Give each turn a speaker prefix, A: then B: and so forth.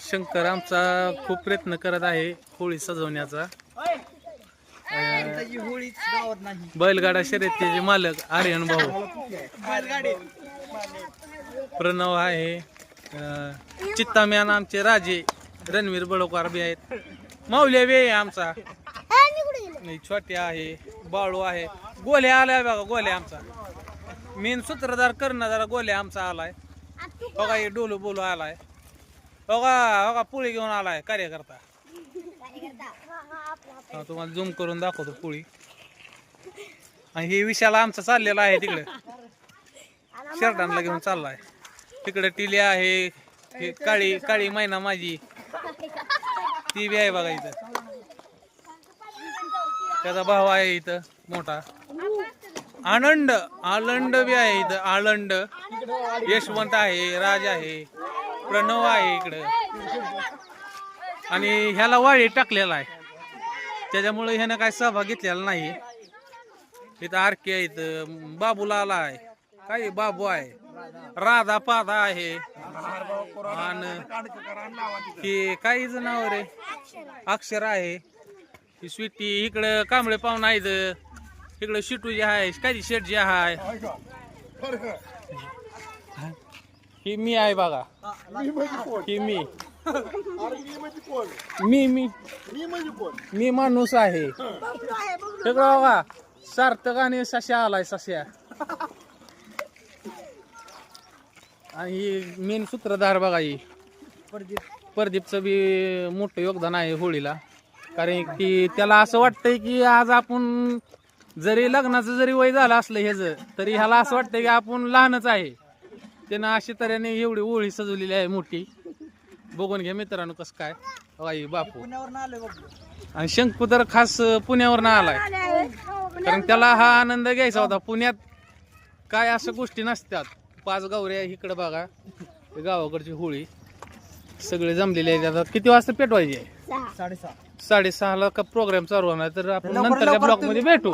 A: शंकर आमचा खूप प्रयत्न करत आहे होळी सजवण्याचा. बैलगाडा शर्यतीचे मालक आर्यन भाऊ, प्रणव आहे, चित्ताम्यान आमचे राजे रणवीर बडोकार बी आहेत, माऊल्या बी आहे आमचा, छोटे आहे, बाळू आहे, गोल्या आलाय बघा. गोल्या आमचा मेन सूत्रधार करणारा गोल्या आमचा आलाय बघा. हे डोलू बोलू आलाय बघा. बघा पोळी घेऊन आलाय कार्यकर्ता. तुम्हाला झूम करून दाखवतो पोळी. आणि हे विशाल आमचा चाललेला आहे तिकडे शर्टांना घेऊन चाललाय. तिकडे टिली आहे, हे काळी काळी मैना माझी ती बी आहे बघा. इथं त्याचा भाव आहे इथं मोठा आनंद. आनंद बी आहे इथं. आनंद, यशवंत आहे, राज आहे, प्रणव आहे इकडं. आणि ह्याला वाळी टाकलेला आहे त्याच्यामुळे ह्यानं काय सहभाग घेतलेला नाही. इथं आरके आहे, इथं बाबूला आला आहे, काय बाबू आहे, राधा पाधा आहे, आणि हे काहीच नाव रे अक्षर आहे, ही स्वीटी. इकडं कांबळे पाहुणा आहे, इकडं शिटू जे आहे, काही शेट जे आहे. ही मी आहे बघा. ही मी माणूस आहे. हे बघा सार्थक आणि सश्या आलाय. सश्या आणि ही मेन सूत्रधार बघा. ही प्रदीपचं बी मोठं योगदान आहे होळीला. कारण की त्याला असं वाटतंय की आज आपण जरी लग्नाचं जरी वय झालं असलं ह्याचं, तरी ह्याला असं वाटतंय की आपण लहानच आहे. त्यानं अशा तऱ्हेने एवढी होळी सजवलेली आहे मोठी. बघून घ्या मित्रांनो कसं काय. आई बापू आणि शंकू तर खास पुण्यावरनं आलाय, कारण त्याला हा आनंद घ्यायचा होता. पुण्यात काय अशा गोष्टी नसतात. 5 गावऱ्या इकडे बघा, गावाकडची होळी सगळे जमलेले आहेत. आता किती वाजता पेटवायची आहे? 6:30ला का प्रोग्राम चालू होणार. तर आपण नंतरच्या ब्लॉक मध्ये भेटू.